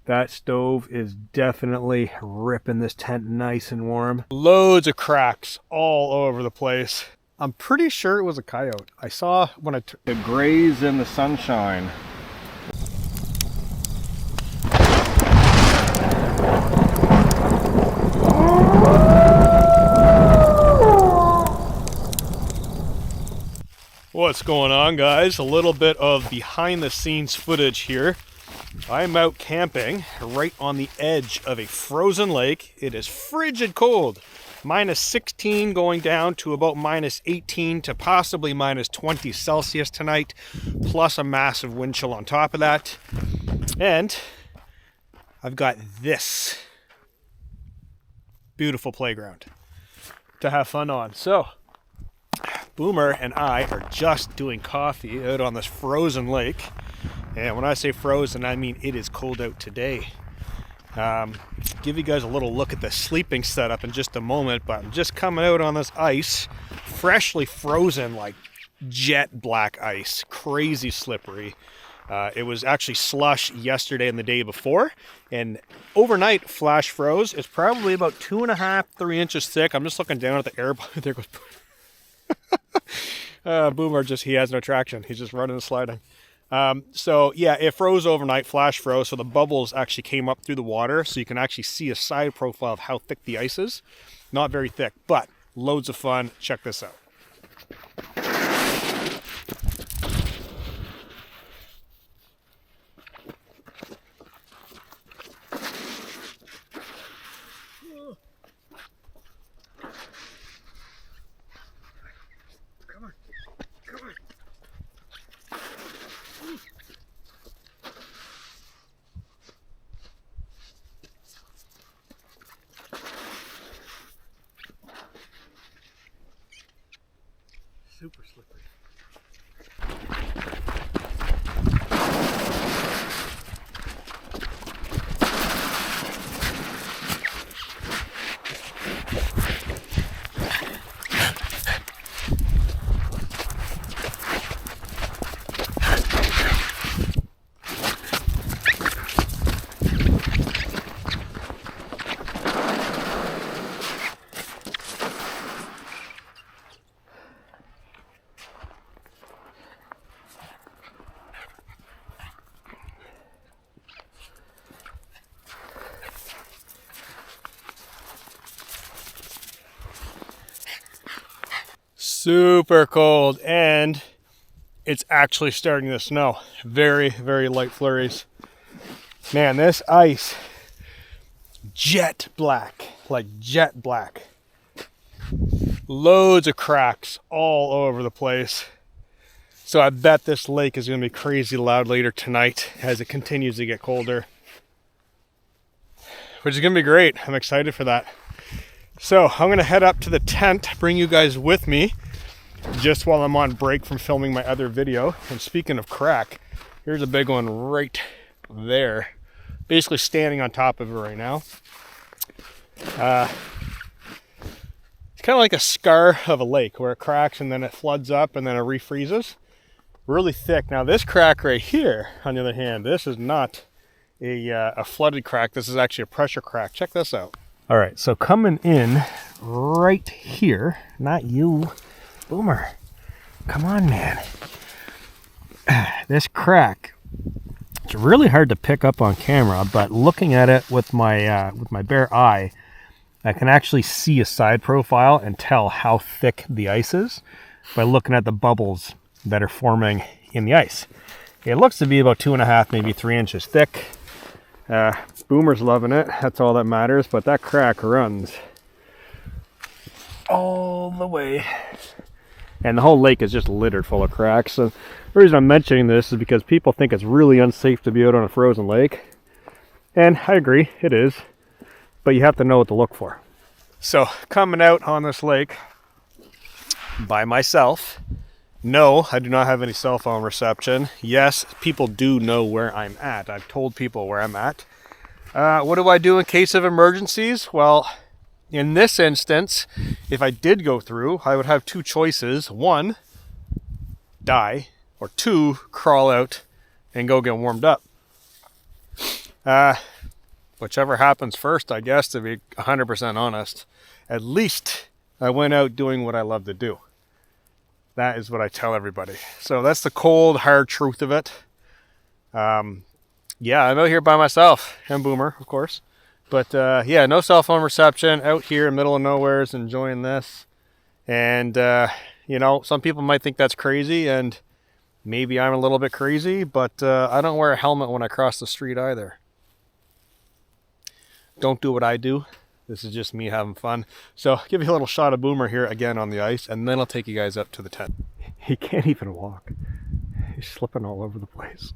That stove is definitely ripping this tent nice and warm. Loads of cracks all over the place. I'm pretty sure it was a coyote. I saw when it graze in the sunshine. What's going on, guys? A little bit of behind the scenes footage here. I'm out camping right on the edge of a frozen lake. It is frigid cold. Minus 16 going down to about minus 18 to possibly minus 20 Celsius tonight, plus a massive wind chill on top of that. And I've got this beautiful playground to have fun on. So Boomer and I are just doing coffee out on this frozen lake. And when I say frozen, I mean it is cold out today. Give you guys a little look at the sleeping setup in just a moment, but I'm just coming out on this ice, freshly frozen, like jet black ice, crazy slippery. It was actually slush yesterday and the day before, and overnight flash froze. It's probably about 2.5, 3 inches thick. I'm just looking down at the air. There goes Boomer, he has no traction. He's just running and sliding. So yeah, it froze overnight, flash froze, so the bubbles actually came up through the water, so you can actually see a side profile of how thick the ice is. Not very thick, but loads of fun. Check this out. Super slippery. Super cold, and it's actually starting to snow. Very, very light flurries. Man, this ice, jet black, like jet black. Loads of cracks all over the place. So I bet this lake is going to be crazy loud later tonight as it continues to get colder, which is going to be great. I'm excited for that. So I'm going to head up to the tent, bring you guys with me just while I'm on break from filming my other video. And speaking of crack, here's a big one right there. Basically standing on top of it right now. It's kind of like a scar of a lake where it cracks and then it floods up and then it refreezes. Really thick. Now this crack right here, on the other hand, this is not a flooded crack. This is actually a pressure crack. Check this out. All right, so coming in right here, not you, Boomer. Come on, man. This crack, it's really hard to pick up on camera, but looking at it with my bare eye, I can actually see a side profile and tell how thick the ice is by looking at the bubbles that are forming in the ice. It looks to be about 2.5, maybe 3 inches thick. Boomer's loving it. That's all that matters, but that crack runs all the way. And the whole lake is just littered full of cracks. So the reason I'm mentioning this is because people think it's really unsafe to be out on a frozen lake. And I agree, it is. But you have to know what to look for. So coming out on this lake by myself. No, I do not have any cell phone reception. Yes, people do know where I'm at. I've told people where I'm at. What do I do in case of emergencies? Well, in this instance, if I did go through, I would have two choices. One, die, or two, crawl out and go get warmed up. Whichever happens first, I guess, to be 100% honest. At least I went out doing what I love to do. That is what I tell everybody. So that's the cold, hard truth of it. Yeah, I'm out here by myself, and Boomer, of course. But yeah, no cell phone reception, out here in the middle of nowhere, enjoying this. And, you know, some people might think that's crazy, and maybe I'm a little bit crazy, but I don't wear a helmet when I cross the street either. Don't do what I do. This is just me having fun. So I'll give you a little shot of Boomer here again on the ice, and then I'll take you guys up to the tent. He can't even walk. He's slipping all over the place.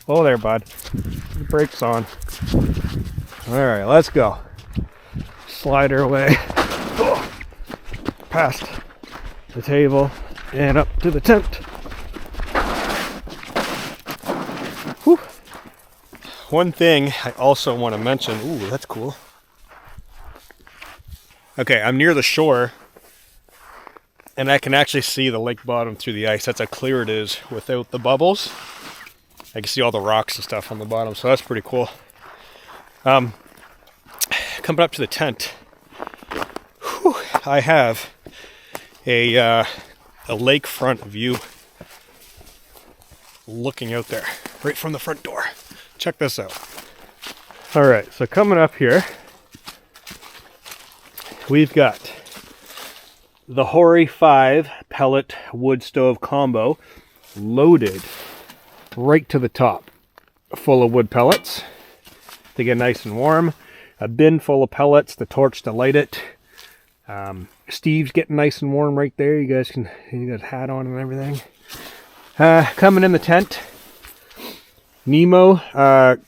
Oh there, bud. The brake's on. All right, let's go. Slide our way past the table and up to the tent. Whew. One thing I also want to mention. Ooh, that's cool. Okay, I'm near the shore, and I can actually see the lake bottom through the ice. That's how clear it is without the bubbles. I can see all the rocks and stuff on the bottom, so that's pretty cool. Coming up to the tent, whew, I have a lakefront view looking out there, right from the front door. Check this out. All right, so coming up here, we've got the Hori 5 pellet wood stove combo loaded right to the top, full of wood pellets to get nice and warm. A bin full of pellets, the torch to light it. Steve's getting nice and warm right there. You guys can, he got a hat on and everything. Coming in the tent, Nemo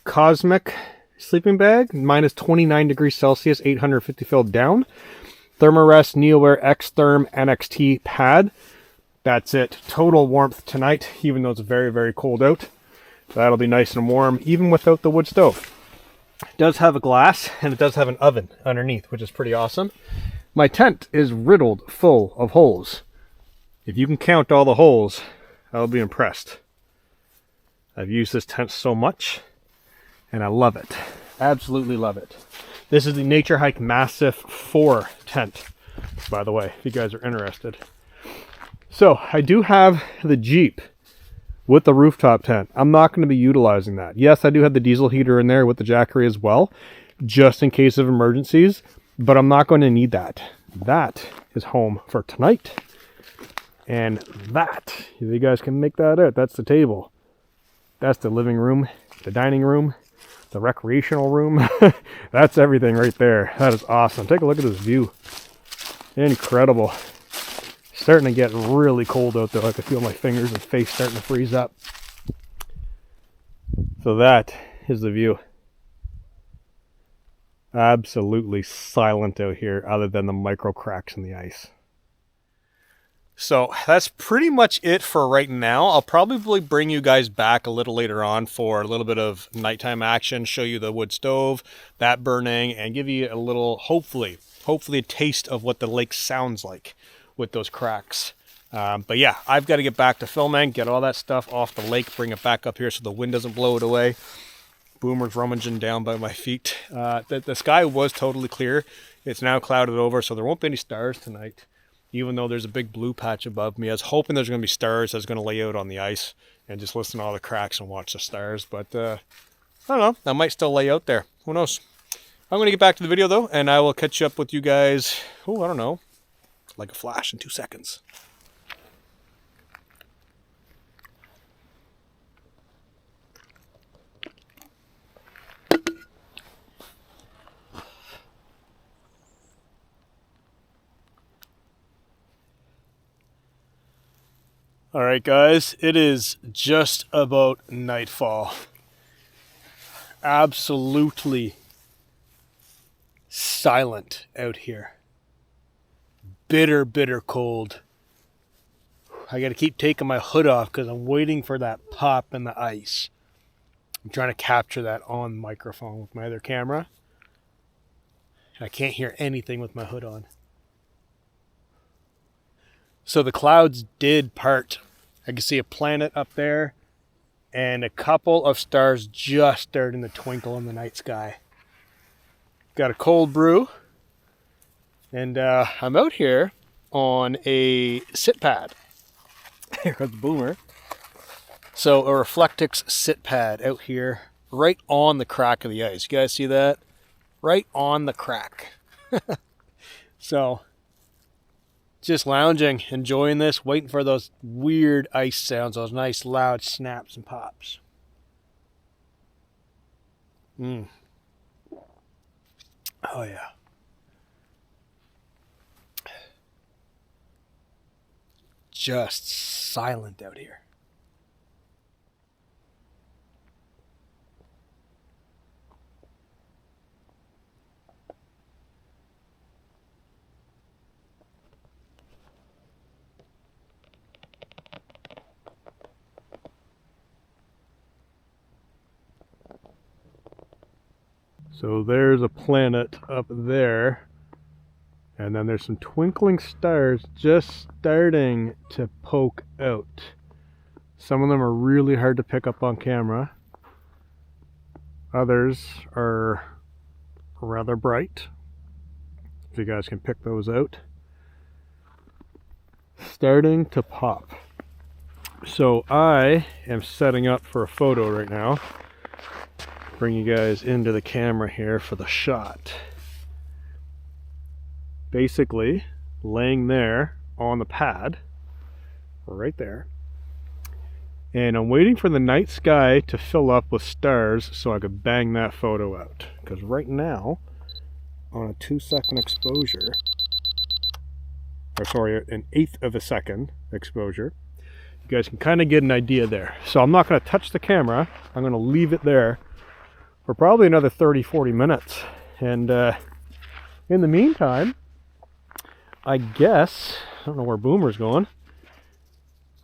Cosmic sleeping bag, minus 29 degrees Celsius, 850 filled down. Thermarest NeoWear X-Therm NXT pad. That's it. Total warmth tonight, even though it's very, very cold out. That'll be nice and warm, even without the wood stove. It does have a glass, and it does have an oven underneath, which is pretty awesome. My tent is riddled full of holes. If you can count all the holes, I'll be impressed. I've used this tent so much, and I love it. Absolutely love it. This is the Nature Hike Massive 4 tent, by the way, if you guys are interested. So, I do have the Jeep with the rooftop tent. I'm not going to be utilizing that. Yes, I do have the diesel heater in there with the Jackery as well, just in case of emergencies, but I'm not going to need that. That is home for tonight. And that, if you guys can make that out, that's the table. That's the living room, the dining room, the recreational room. That's everything right there. That is awesome. Take a look at this view. Incredible. Starting to get really cold out there. I can feel my fingers and face starting to freeze up. So that is the view. Absolutely silent out here other than the micro cracks in the ice. So that's pretty much it for right now. I'll probably bring you guys back a little later on for a little bit of nighttime action, show you the wood stove, that burning, and give you a little, hopefully a taste of what the lake sounds like with those cracks. But yeah, I've got to get back to filming, get all that stuff off the lake, bring it back up here so the wind doesn't blow it away. Boomer's rummaging down by my feet. The sky was totally clear. It's now clouded over, so there won't be any stars tonight, even though there's a big blue patch above me. I was hoping there's going to be stars. I was going to lay out on the ice and just listen to all the cracks and watch the stars. But I don't know. I might still lay out there. Who knows? I'm going to get back to the video, though, and I will catch up with you guys, I don't know, like a flash in 2 seconds. All right, guys, it is just about nightfall. Absolutely silent out here. Bitter, bitter cold. I got to keep taking my hood off because I'm waiting for that pop in the ice. I'm trying to capture that on microphone with my other camera. I can't hear anything with my hood on. So the clouds did part I can see a planet up there and a couple of stars just starting to twinkle in the night sky. Got a cold brew, and I'm out here on a sit pad. Here comes the Boomer. So a Reflectix sit pad out here, right on the crack of the ice. You guys see that? Right on the crack. So, just lounging, enjoying this, waiting for those weird ice sounds, those nice loud snaps and pops. Oh yeah. Just silent out here. So there's a planet up there, and then there's some twinkling stars just starting to poke out. Some of them are really hard to pick up on camera. Others are rather bright, if you guys can pick those out. Starting to pop. So I am setting up for a photo right now. Bring you guys into the camera here for the shot. Basically, laying there on the pad, right there, and I'm waiting for the night sky to fill up with stars so I could bang that photo out. Because right now, on a 2-second exposure, or sorry, an 1/8 of a second exposure, you guys can kind of get an idea there. So I'm not going to touch the camera. I'm going to leave it there for probably another 30-40 minutes. And in the meantime, I guess, I don't know where Boomer's going,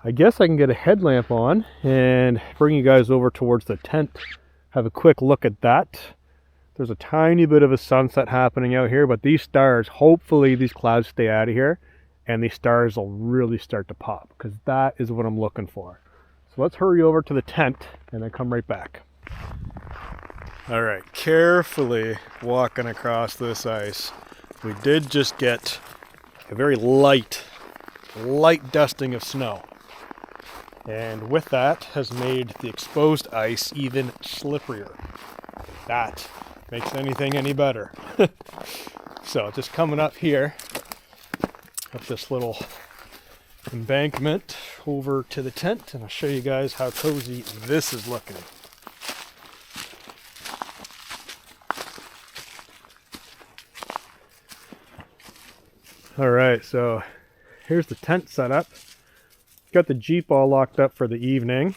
I guess I can get a headlamp on and bring you guys over towards the tent, have a quick look at that. There's a tiny bit of a sunset happening out here, but these stars, hopefully these clouds stay out of here and these stars will really start to pop, because that is what I'm looking for. So let's hurry over to the tent and then come right back. All right, carefully walking across this ice. We did just get a very light dusting of snow. And with that has made the exposed ice even slipperier. That makes anything any better. So just coming up here, up this little embankment over to the tent, and I'll show you guys how cozy this is looking. Alright, so here's the tent setup. Got the Jeep all locked up for the evening.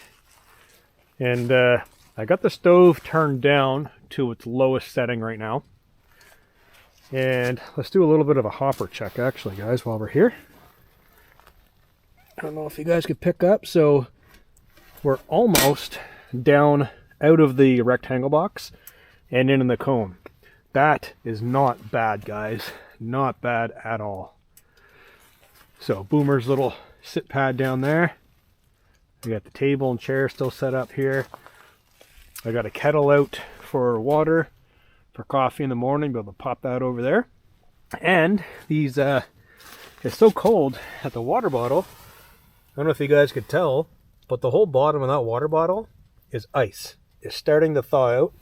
And I got the stove turned down to its lowest setting right now. And let's do a little bit of a hopper check actually, guys, while we're here. I don't know if you guys could pick up, so we're almost down out of the rectangle box and in the cone. That is not bad, guys. Not bad at all. So Boomer's little sit pad down there. We got the table and chair still set up here. I got a kettle out for water, for coffee in the morning, be able to pop that over there. And these, it's so cold at the water bottle. I don't know if you guys could tell, but the whole bottom of that water bottle is ice. It's starting to thaw out.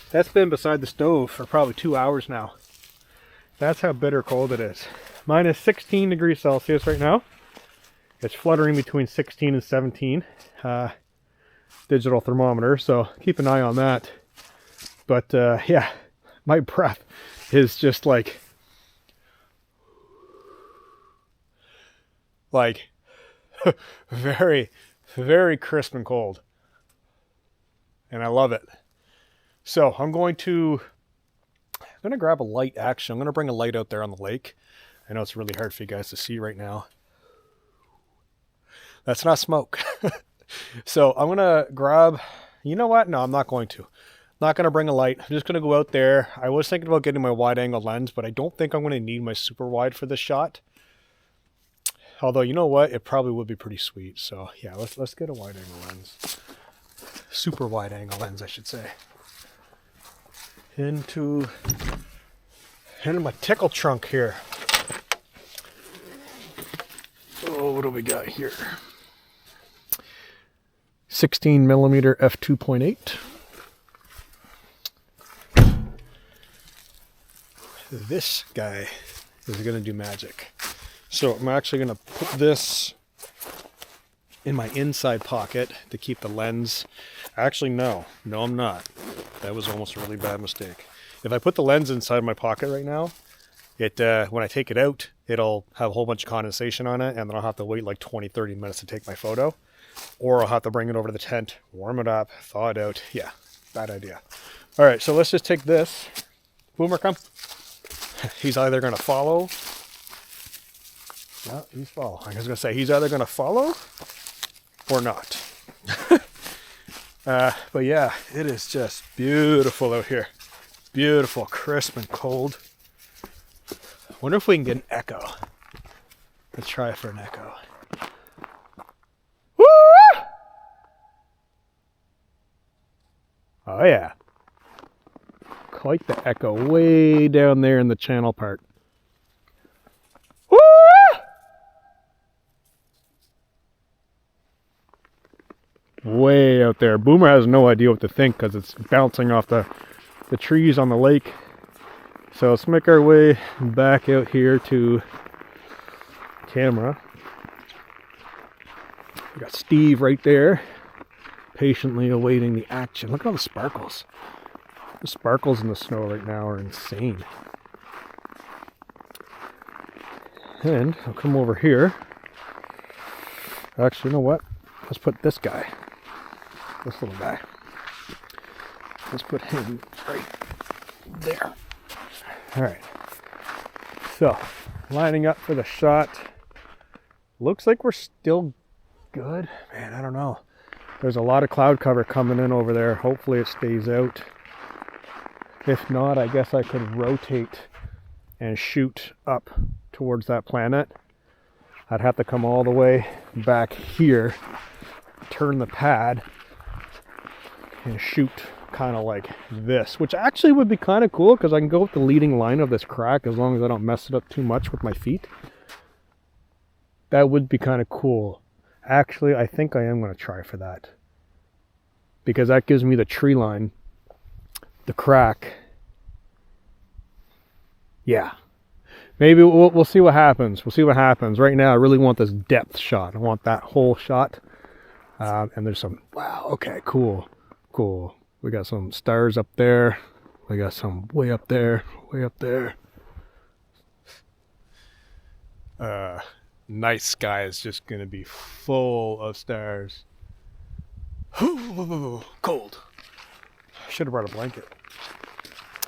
That's been beside the stove for probably 2 hours now. That's how bitter cold it is. Minus 16 degrees Celsius right now. It's fluttering between 16 and 17. Digital thermometer, so keep an eye on that. But yeah, my breath is just like very, very crisp and cold. And I love it. So I'm going to grab a light. Actually, I'm going to bring a light out there on the lake. I know it's really hard for you guys to see right now. That's not smoke. So I'm going to grab, you know what? No, I'm not going to. I'm not going to bring a light. I'm just going to go out there. I was thinking about getting my wide angle lens, but I don't think I'm going to need my super wide for this shot. Although, you know what? It probably would be pretty sweet. So yeah, let's get a wide angle lens. Super wide angle lens, I should say. Into my tickle trunk here. Oh, what do we got here? 16 millimeter f2.8. This guy is going to do magic. So I'm actually going to put this in my inside pocket to keep the lens. Actually, no, I'm not. That was almost a really bad mistake. If I put the lens inside my pocket right now, it when I take it out, it'll have a whole bunch of condensation on it, and then I'll have to wait like 20-30 minutes to take my photo. Or I'll have to bring it over to the tent, warm it up, thaw it out. Yeah, bad idea. All right, so let's just take this. Boomer, come. He's either going to follow. No, he's following. I was going to say, he's either going to follow or not. But yeah, it is just beautiful out here. Beautiful, crisp, and cold. Wonder if we can get an echo. Let's try for an echo. Woo! Oh yeah. Quite the echo way down there in the channel part. Woo! Way out there. Boomer has no idea what to think because it's bouncing off the trees on the lake. So let's make our way back out here to camera. We got Steve right there, patiently awaiting the action. Look at all the sparkles. The sparkles in the snow right now are insane. And I'll come over here. Actually, you know what? Let's put this guy, this little guy. Let's put him right there. All right. So, lining up for the shot. Looks like we're still good. Man, I don't know. There's a lot of cloud cover coming in over there. Hopefully it stays out. If not, I guess I could rotate and shoot up towards that planet. I'd have to come all the way back here, turn the pad, and shoot kind of like this, which actually would be kind of cool because I can go with the leading line of this crack as long as I don't mess it up too much with my feet. That would be kind of cool. Actually, I think I am going to try for that because that gives me the tree line, the crack. Yeah, maybe we'll see what happens. We'll see what happens. Right now, I really want this depth shot. I want that whole shot. And there's some, wow, okay, cool. We got some stars up there. We got some way up there, way up there. Night sky is just going to be full of stars. Cold. Should have brought a blanket.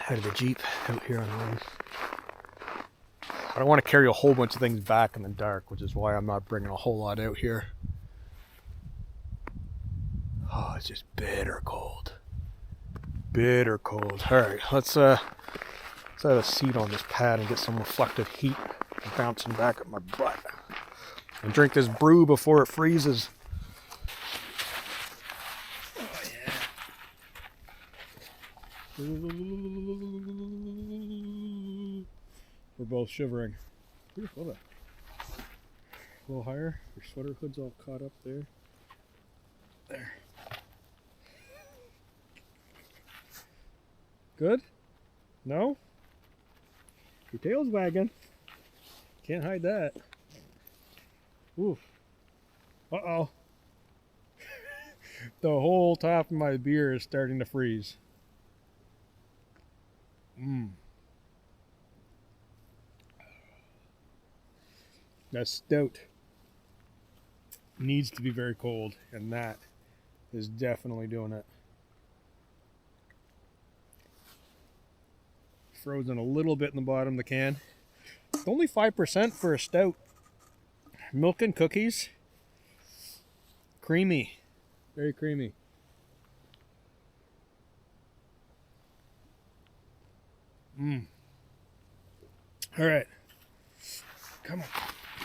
Out of the Jeep out here on the ice. I don't want to carry a whole bunch of things back in the dark, which is why I'm not bringing a whole lot out here. Oh, it's just bitter cold. Bitter cold. All right, let's have a seat on this pad and get some reflective heat bouncing back at my butt. And drink this brew before it freezes. Oh yeah. We're both shivering. Ooh, hold on. A little higher. Your sweater hood's all caught up there. There. Good? No? Your tail's wagging. Can't hide that. Oof. Uh-oh. The whole top of my beer is starting to freeze. That stout needs to be very cold, and that is definitely doing it. Frozen a little bit in the bottom of the can. It's only 5% for a stout. Milk and cookies. Creamy. Very creamy. All right. Come on.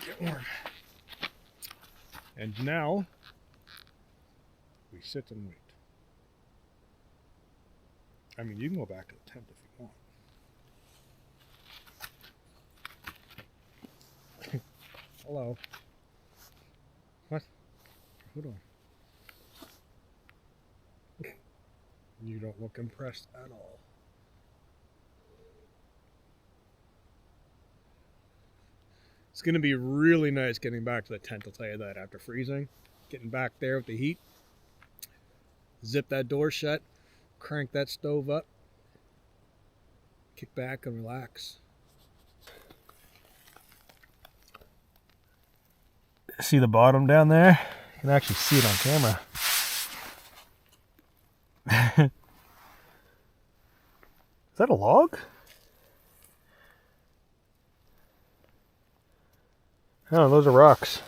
Get warm. And now we sit and wait. I mean, you can go back to the tent if you want. Hello. What? Hold on. You don't look impressed at all. It's going to be really nice getting back to the tent, I'll tell you that, after freezing. Getting back there with the heat. Zip that door shut. Crank that stove up. Kick back and relax. See the bottom down there? You can actually see it on camera. Is that a log? Oh, those are rocks.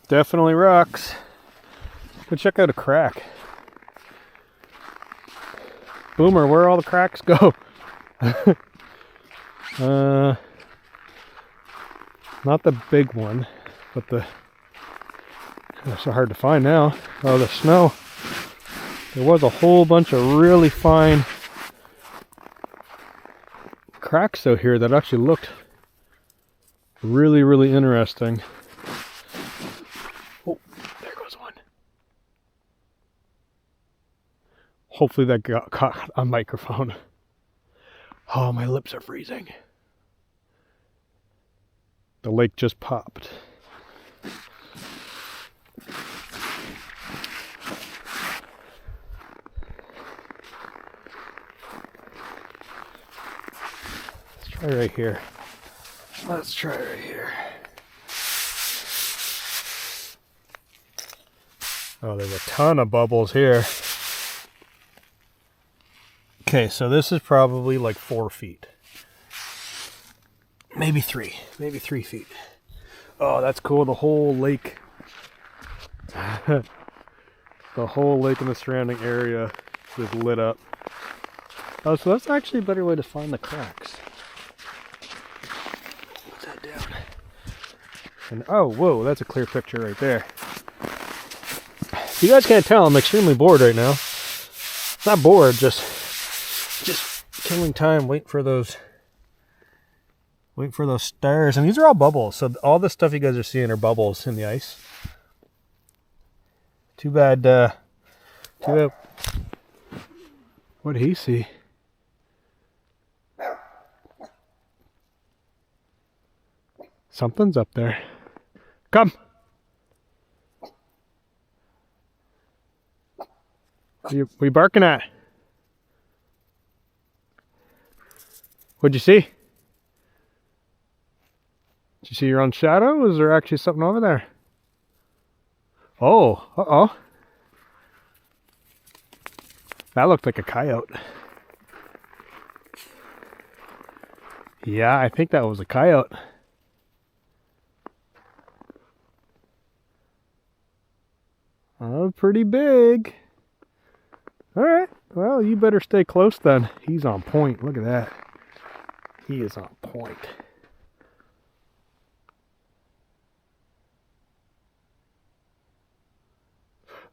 Definitely rocks. Go check out a crack. Boomer, where all the cracks go? Not the big one, but they're so hard to find now. Oh, the snow. There was a whole bunch of really fine cracks out here that actually looked really, really interesting. Oh, there goes one. Hopefully that got caught on microphone. Oh, my lips are freezing. The lake just popped. Let's try right here. Let's try right here. Oh, there's a ton of bubbles here. Okay, so this is probably like 4 feet. Maybe 3 feet. Oh, that's cool. The whole lake. The whole lake and the surrounding area is lit up. Oh, so that's actually a better way to find the cracks. Put that down. And oh, whoa, that's a clear picture right there. If you guys can't tell, I'm extremely bored right now. Not bored, just killing time, waiting for those stars. And these are all bubbles, so all the stuff you guys are seeing are bubbles in the ice. Too bad. What did he see? Something's up there. Come. What are you barking at? What'd you see? Did you see your own shadow? Is there actually something over there? Oh, uh-oh. That looked like a coyote. Yeah, I think that was a coyote. Oh, pretty big. All right. Well, you better stay close then. He's on point. Look at that. He is on point.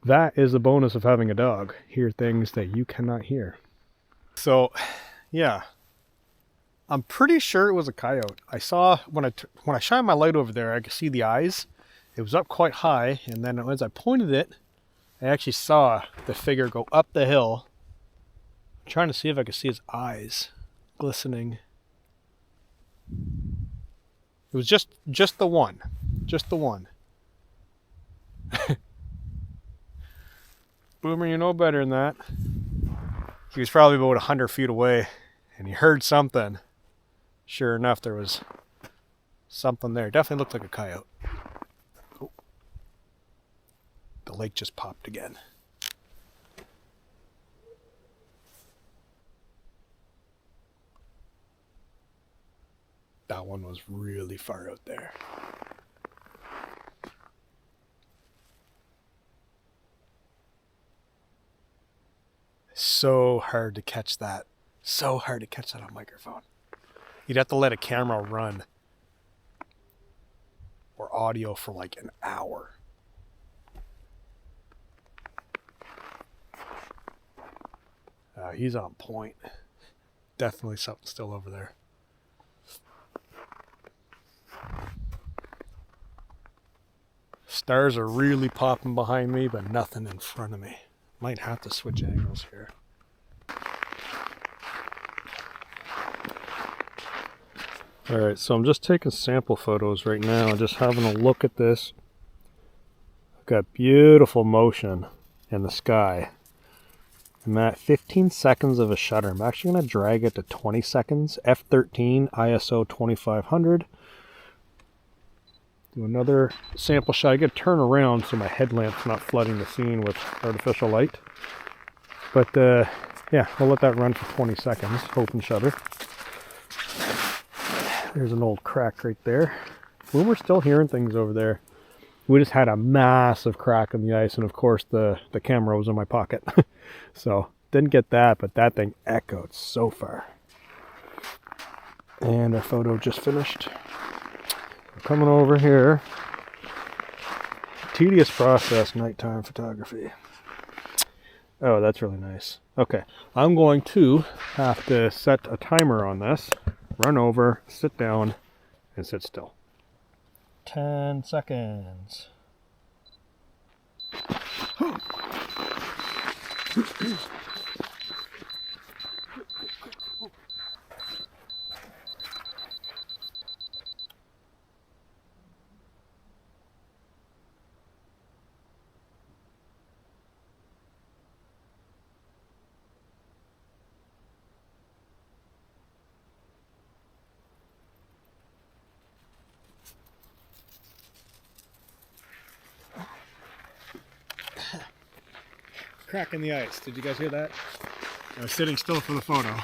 That is the bonus of having a dog. Hear things that you cannot hear. So, yeah. I'm pretty sure it was a coyote. I saw, when I shined my light over there, I could see the eyes. It was up quite high, and then as I pointed it, I actually saw the figure go up the hill. I'm trying to see if I could see his eyes glistening. It was just the one. Just the one. Boomer, you know better than that. He was probably about 100 feet away, and he heard something. Sure enough, there was something there. Definitely looked like a coyote. Oh. The lake just popped again. That one was really far out there. So hard to catch that. So hard to catch that on microphone. You'd have to let a camera run or audio for like an hour No, he's on point. Definitely something still over there. Stars are really popping behind me, but nothing in front of me. Might have to switch angles here. Alright, so I'm just taking sample photos right now, just having a look at this. I've got beautiful motion in the sky. I'm at 15 seconds of a shutter. I'm actually going to drag it to 20 seconds. F13, ISO 2500. Do another sample shot. I got to turn around so my headlamp's not flooding the scene with artificial light. But yeah, we'll let that run for 20 seconds. Open shutter. There's an old crack right there. We're still hearing things over there. We just had a massive crack in the ice, and of course the camera was in my pocket. So didn't get that, but that thing echoed so far. And our photo just finished. We're coming over here. Tedious process, nighttime photography. Oh, that's really nice. Okay, I'm going to have to set a timer on this. Run over, sit down, and sit still. 10 seconds. Crack in the ice. Did you guys hear that? I was sitting still for the photo.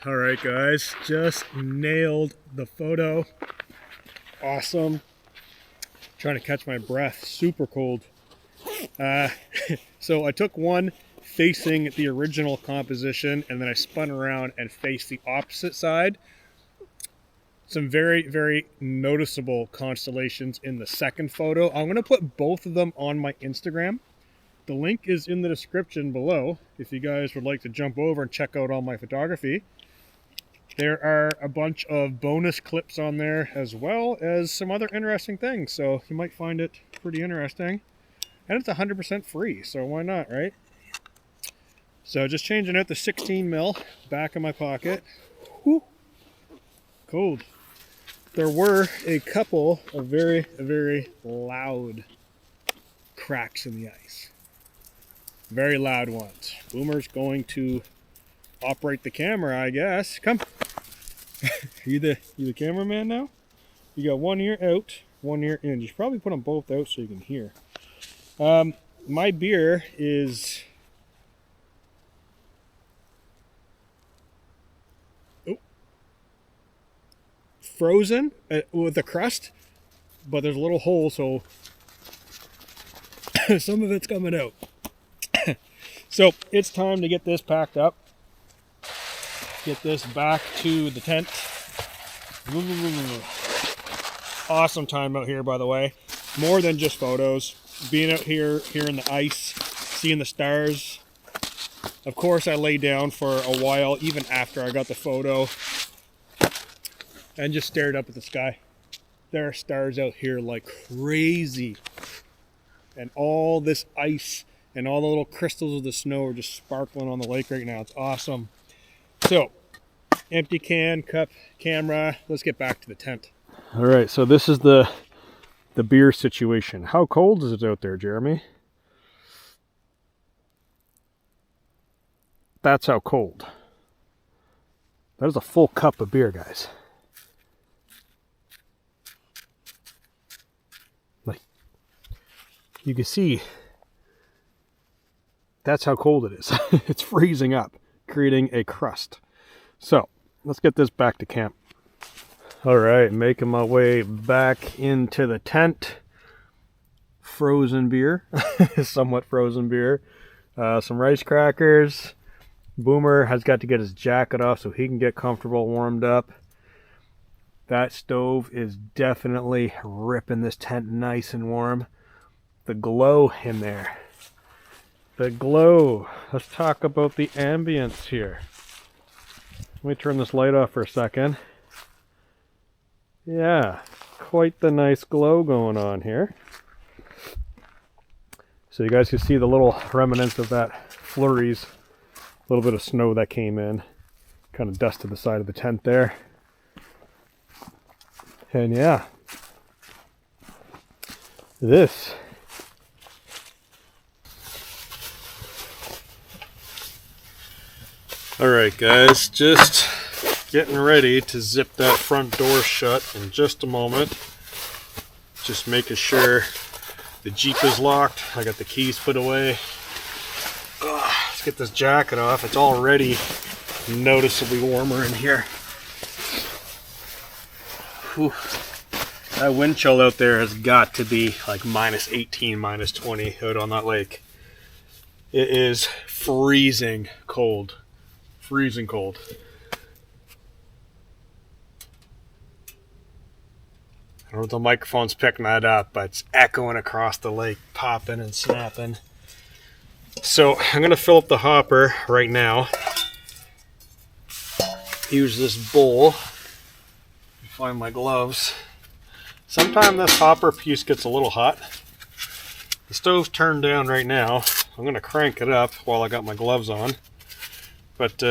Alright guys, just nailed the photo. Awesome. Trying to catch my breath, super cold. So I took one facing the original composition, and then I spun around and faced the opposite side. Some very, very noticeable constellations in the second photo. I'm going to put both of them on my Instagram. The link is in the description below if you guys would like to jump over and check out all my photography. There are a bunch of bonus clips on there as well as some other interesting things, so you might find it pretty interesting. And it's 100% free, so why not, right? So just changing out the 16 mil back in my pocket. Whew. Cold. There were a couple of very, very loud cracks in the ice. Very loud ones. Boomer's going to operate the camera, I guess. Come. you the cameraman now? You got one ear out, one ear in. You should probably put them both out so you can hear. My beer is... frozen with the crust, but there's a little hole, so some of it's coming out. So it's time to get this packed up, get this back to the tent. Awesome time out here, by the way. More than just photos. Being out here, hearing the ice, seeing the stars. Of course, I lay down for a while, even after I got the photo, and just stared up at the sky. There are stars out here like crazy. And all this ice and all the little crystals of the snow are just sparkling on the lake right now. It's awesome. So, empty can, cup, camera. Let's get back to the tent. All right, so this is the beer situation. How cold is it out there, Jeremy? That's how cold. That is a full cup of beer, guys. Like, you can see, that's how cold it is. It's freezing up, creating a crust. So, let's get this back to camp. All right, making my way back into the tent. Frozen beer, somewhat frozen beer. Some rice crackers. Boomer has got to get his jacket off so he can get comfortable, warmed up. That stove is definitely ripping this tent nice and warm. The glow in there The glow. Let's talk about the ambience here. Let me turn this light off for a second. Yeah, quite the nice glow going on here. So you guys can see the little remnants of that flurries, a little bit of snow that came in, kind of dusted the side of the tent there. And yeah, this Alright guys, just getting ready to zip that front door shut in just a moment. Just making sure the Jeep is locked. I got the keys put away. Let's get this jacket off. It's already noticeably warmer in here. Whew. That wind chill out there has got to be like minus 18, minus 20 out on that lake. It is freezing cold. Freezing cold. I don't know if the microphone's picking that up, but it's echoing across the lake, popping and snapping. So I'm going to fill up the hopper right now. Use this bowl. Find my gloves. Sometimes this hopper piece gets a little hot. The stove's turned down right now. I'm going to crank it up while I got my gloves on. But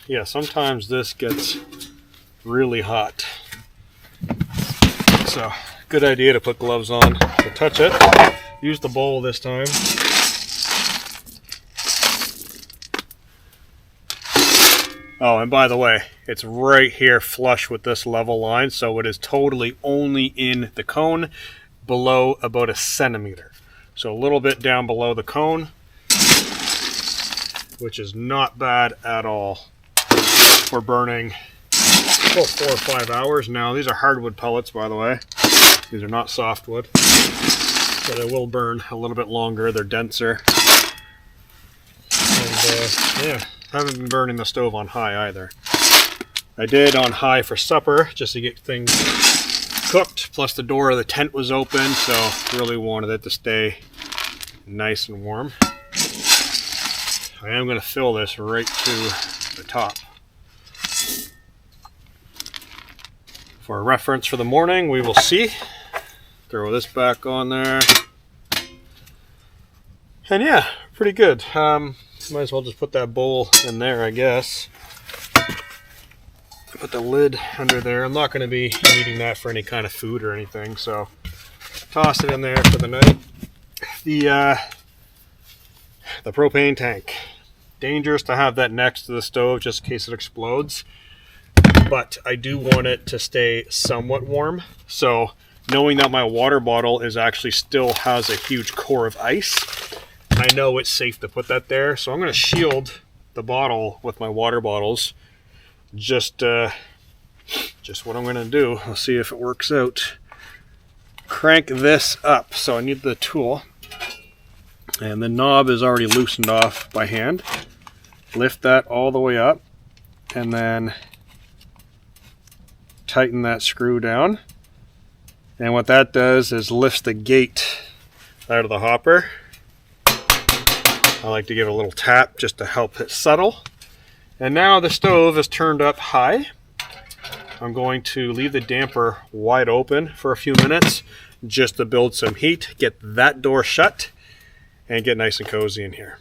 yeah, sometimes this gets really hot. So, good idea to put gloves on to touch it. Use the bowl this time. Oh, and by the way, it's right here flush with this level line, so it is totally only in the cone below about a centimeter. So a little bit down below the cone, which is not bad at all for burning about 4 or 5 hours now. These are hardwood pellets, by the way. These are not softwood, but they will burn a little bit longer. They're denser. And yeah, haven't been burning the stove on high either. I did on high for supper just to get things cooked. Plus the door of the tent was open, so really wanted it to stay nice and warm. I am going to fill this right to the top. For a reference for the morning, we will see. Throw this back on there. And yeah, pretty good. Might as well just put that bowl in there, I guess. Put the lid under there. I'm not going to be needing that for any kind of food or anything, so toss it in there for the night. The propane tank. Dangerous to have that next to the stove just in case it explodes. But I do want it to stay somewhat warm. So knowing that my water bottle is actually still has a huge core of ice, I know it's safe to put that there. So I'm going to shield the bottle with my water bottles. Just what I'm going to do. I'll see if it works out. Crank this up. So I need the tool. And the knob is already loosened off by hand. Lift that all the way up. And then tighten that screw down, and what that does is lifts the gate out of the hopper. I like to give it a little tap just to help it settle. And now the stove is turned up high. I'm going to leave the damper wide open for a few minutes just to build some heat, get that door shut, and get nice and cozy in here.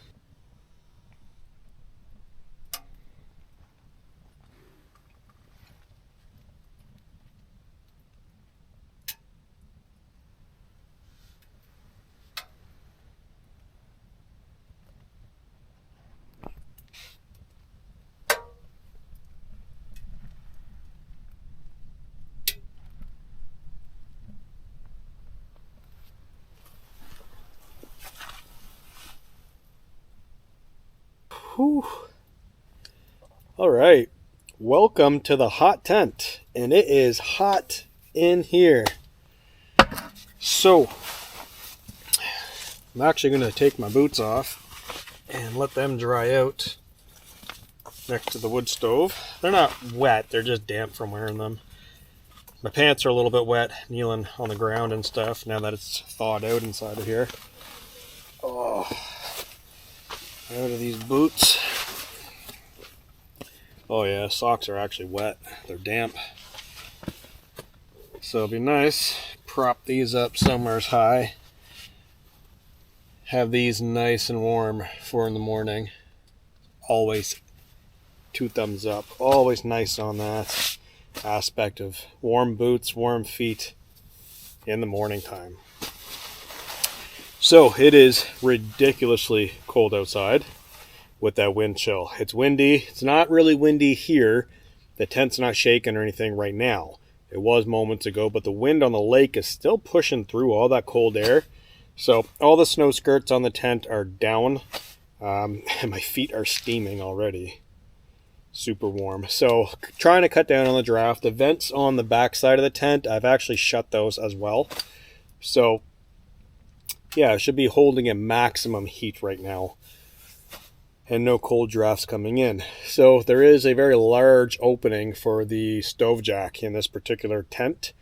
Whew. All right, welcome to the hot tent, and it is hot in here. So I'm actually going to take my boots off and let them dry out next to the wood stove. They're not wet, they're just damp from wearing them. My pants are a little bit wet, kneeling on the ground and stuff now that it's thawed out inside of here. Oh. Out of these boots. Oh yeah, socks are actually wet. They're damp. So it'll be nice. Prop these up somewhere high. Have these nice and warm for in the morning. Always 2 thumbs up. Always nice on that aspect of warm boots, warm feet in the morning time. So it is ridiculously cold outside with that wind chill. It's windy. It's not really windy here. The tent's not shaking or anything right now. It was moments ago, but the wind on the lake is still pushing through all that cold air. So all the snow skirts on the tent are down, and my feet are steaming already. Super warm. So trying to cut down on the draft. The vents on the back side of the tent, I've actually shut those as well. So yeah, I should be holding a maximum heat right now and no cold drafts coming in. So there is a very large opening for the stove jack in this particular tent.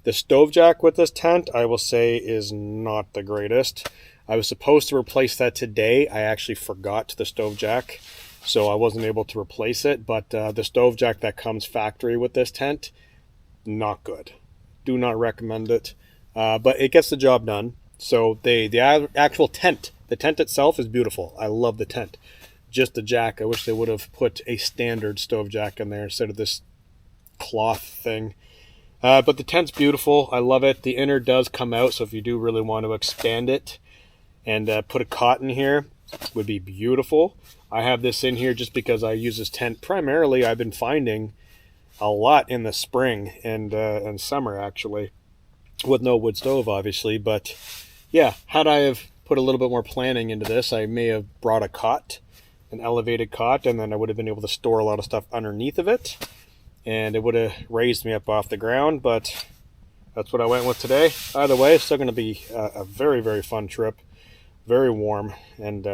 The stove jack with this tent, I will say, is not the greatest. I was supposed to replace that today. I actually forgot the stove jack, so I wasn't able to replace it. But the stove jack that comes factory with this tent, not good. Do not recommend it. But it gets the job done. So the actual tent, the tent itself is beautiful. I love the tent. Just the jack, I wish they would have put a standard stove jack in there instead of this cloth thing. But the tent's beautiful. I love it. The inner does come out, so if you do really want to expand it and put a cot in here, it would be beautiful. I have this in here just because I use this tent primarily. I've been finding a lot in the spring and summer, actually, with no wood stove, obviously. But yeah, had I have put a little bit more planning into this, I may have brought a cot, an elevated cot, and then I would have been able to store a lot of stuff underneath of it, and it would have raised me up off the ground. But that's what I went with today. Either way, it's still going to be a very, very fun trip. Very warm and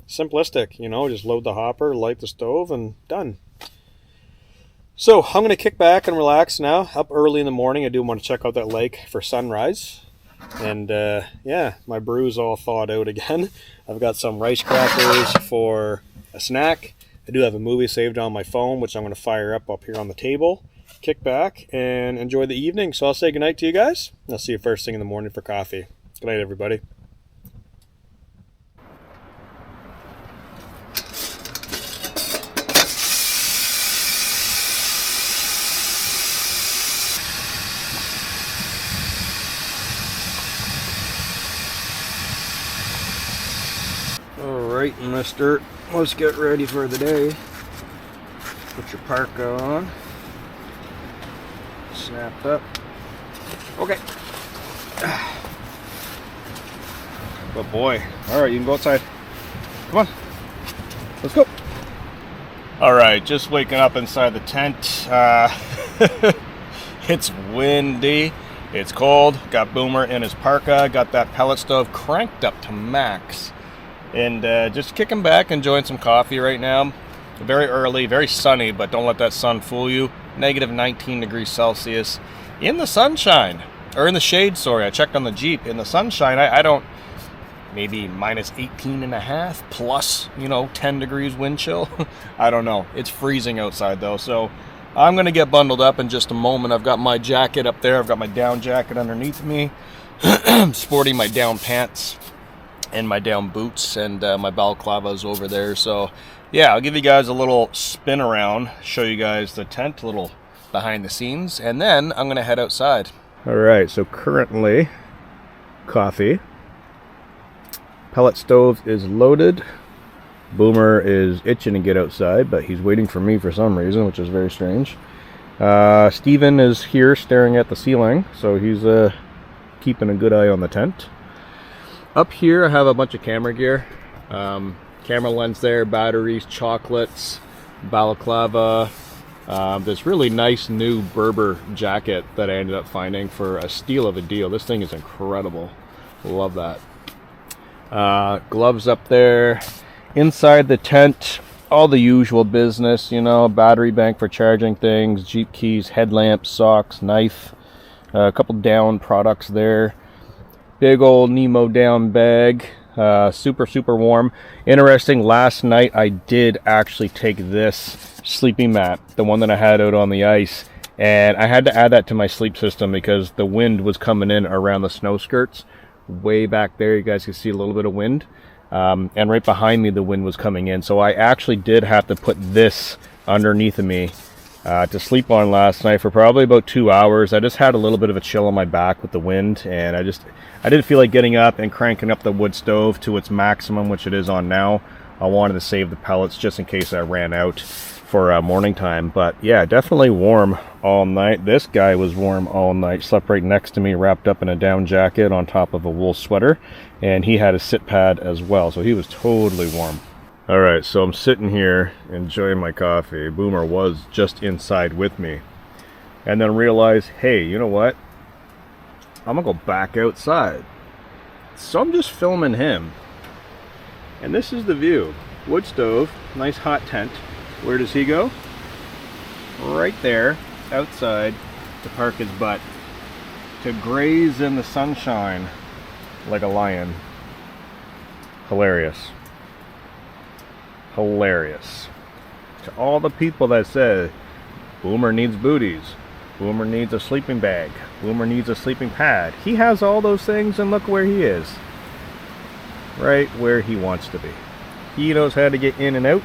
simplistic, you know, just load the hopper, light the stove, and done. So I'm going to kick back and relax now. Up early in the morning, I do want to check out that lake for sunrise. And yeah, my brew's all thawed out again. I've got some rice crackers for a snack. I do have a movie saved on my phone, which I'm going to fire up here on the table. Kick back and enjoy the evening. So I'll say goodnight to you guys. I'll see you first thing in the morning for coffee. Good night, everybody. Alright, mister, let's get ready for the day. Put your parka on. Snapped up. Okay. Good boy. Alright, you can go outside. Come on. Let's go. Alright, just waking up inside the tent. It's windy. It's cold. Got Boomer in his parka. Got that pellet stove cranked up to max. And just kicking back, enjoying some coffee right now. Very early, very sunny, but don't let that sun fool you. Negative 19 degrees Celsius in the sunshine, or in the shade, sorry. I checked on the Jeep. In the sunshine, I don't, maybe minus 18 and a half plus, 10 degrees wind chill. I don't know. It's freezing outside though, so I'm going to get bundled up in just a moment. I've got my jacket up there. I've got my down jacket underneath me. I'm sporting my down pants and my down boots, and my balaclava's over there. So yeah, I'll give you guys a little spin around, show you guys the tent, a little behind the scenes, and then I'm gonna head outside. All right, so currently coffee, pellet stove is loaded. Boomer is itching to get outside, but he's waiting for me for some reason, which is very strange. Steven is here staring at the ceiling, so he's keeping a good eye on the tent. Up here I have a bunch of camera gear, camera lens there, batteries, chocolates, balaclava, this really nice new Berber jacket that I ended up finding for a steal of a deal. This thing is incredible, love that. Gloves up there. Inside the tent, all the usual business, battery bank for charging things, Jeep keys, headlamps, socks, knife, a couple down products there. Big old Nemo down bag, Super, super warm. Interesting, last night I did actually take this sleeping mat, the one that I had out on the ice, and I had to add that to my sleep system because the wind was coming in around the snow skirts. Way back there, you guys can see a little bit of wind. And right behind me, the wind was coming in. So I actually did have to put this underneath of me to sleep on last night for probably about 2 hours. I just had a little bit of a chill on my back with the wind, and I didn't feel like getting up and cranking up the wood stove to its maximum, which it is on now. I wanted to save the pellets just in case I ran out for morning time. But yeah, definitely warm all night. This guy was warm all night. Slept right next to me, wrapped up in a down jacket on top of a wool sweater, and he had a sit pad as well, so he was totally warm. All right, so I'm sitting here enjoying my coffee. Boomer was just inside with me, and then realized, hey, you know what, I'm gonna go back outside. So I'm just filming him, and this is the view. Wood stove, nice hot tent. Where does he go? Right there, outside, to park his butt, to graze in the sunshine like a lion. Hilarious. Hilarious. To all the people that say, Boomer needs booties, Boomer needs a sleeping bag, Boomer needs a sleeping pad. He has all those things, and look where he is. Right where he wants to be. He knows how to get in and out.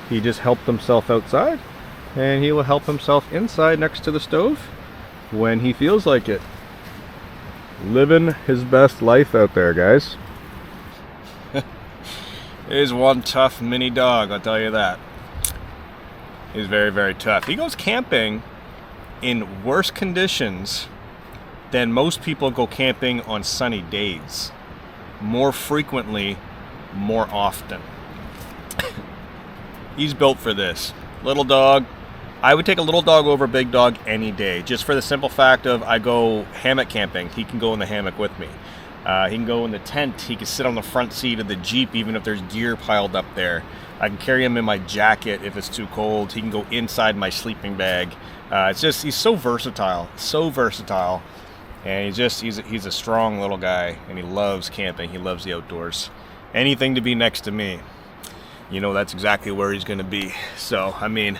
He just helped himself outside, and he will help himself inside next to the stove when he feels like it. Living his best life out there, guys. He's one tough mini dog, I'll tell you that. He's very, very tough. He goes camping in worse conditions than most people go camping on sunny days. More frequently, more often. He's built for this. Little dog. I would take a little dog over a big dog any day, just for the simple fact of I go hammock camping. He can go in the hammock with me. He can go in the tent. He can sit on the front seat of the Jeep even if there's gear piled up there. I can carry him in my jacket if it's too cold. He can go inside my sleeping bag. It's just, he's so versatile. So versatile. And he's a strong little guy, and he loves camping. He loves the outdoors. Anything to be next to me, you know, that's exactly where he's going to be. So, I mean,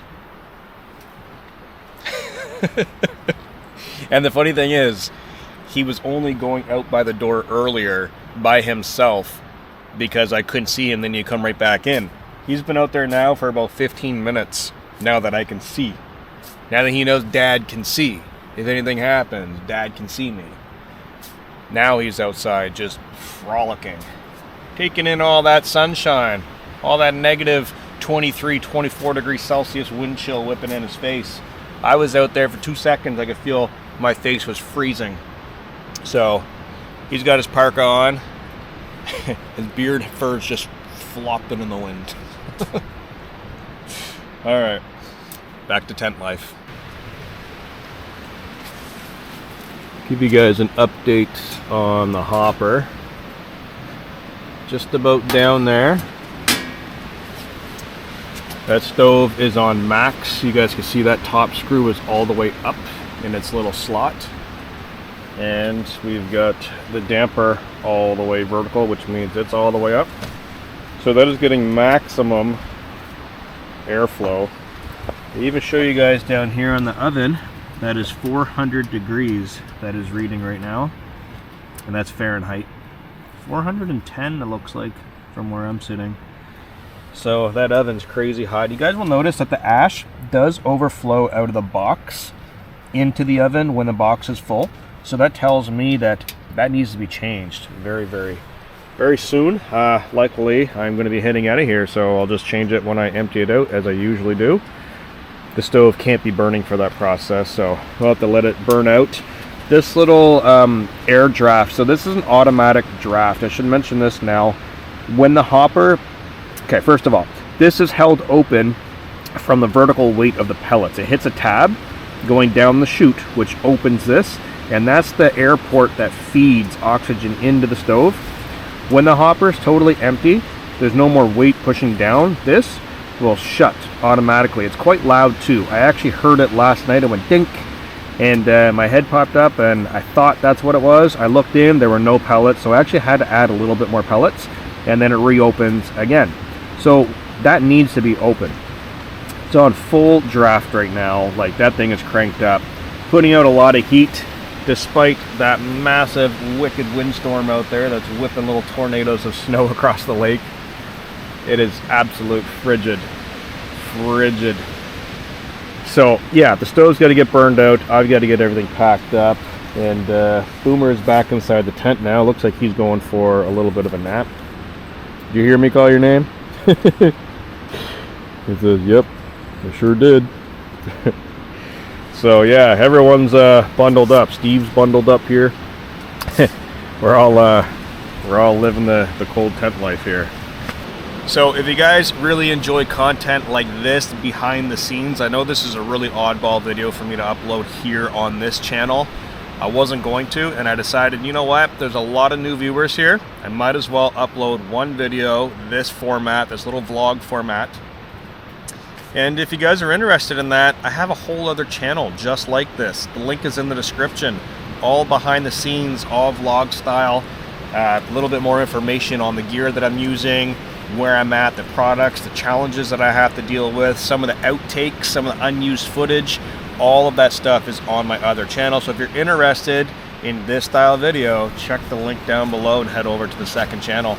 and the funny thing is, he was only going out by the door earlier by himself because I couldn't see him, then you come right back in. He's been out there now for about 15 minutes now that I can see. Now that he knows Dad can see. If anything happens, Dad can see me. Now he's outside just frolicking, taking in all that sunshine, all that negative 23, 24 degrees Celsius wind chill whipping in his face. I was out there for 2 seconds. I could feel my face was freezing. So he's got his parka on. His beard fur's just flopping in the wind. All right, back to tent life. Give you guys an update on the hopper. Just about down there. That stove is on max. You guys can see that top screw is all the way up in its little slot. And we've got the damper all the way vertical, which means it's all the way up. So that is getting maximum airflow. I even show you guys down here on the oven, that is 400 degrees that is reading right now. And that's Fahrenheit. 410 it looks like from where I'm sitting. So that oven's crazy hot. You guys will notice that the ash does overflow out of the box into the oven when the box is full. So that tells me that that needs to be changed very, very, very soon. Likely I'm going to be heading out of here, so I'll just change it when I empty it out, as I usually do. The stove can't be burning for that process, so we'll have to let it burn out. This little air draft, so this is an automatic draft. I should mention this now. When the hopper, okay, first of all, this is held open from the vertical weight of the pellets. It hits a tab going down the chute, which opens this, and that's the air port that feeds oxygen into the stove. When the hopper is totally empty, there's no more weight pushing down, this will shut automatically. It's quite loud too. I actually heard it last night. It went dink, and my head popped up and I thought that's what it was. I looked in, there were no pellets, so I actually had to add a little bit more pellets, and then it reopens again. So that needs to be open. It's on full draft right now. Like, that thing is cranked up, putting out a lot of heat despite that massive wicked windstorm out there that's whipping little tornadoes of snow across the lake. It is absolute frigid. So yeah, the stove's got to get burned out. I've got to get everything packed up, and Boomer is back inside the tent now. Looks like he's going for a little bit of a nap. Did you hear me call your name? He says, yep, I sure did. So yeah, everyone's bundled up. Steve's bundled up here. we're all living the cold tent life here. So if you guys really enjoy content like this behind the scenes, I know this is a really oddball video for me to upload here on this channel. I wasn't going to, and I decided, you know what, there's a lot of new viewers here. I might as well upload one video, this format, this little vlog format. And if you guys are interested in that, I have a whole other channel just like this. The link is in the description. All behind the scenes, all vlog style, a little bit more information on the gear that I'm using, where I'm at, the products, the challenges that I have to deal with, some of the outtakes, some of the unused footage. All of that stuff is on my other channel. So if you're interested in this style video, check the link down below and head over to the second channel.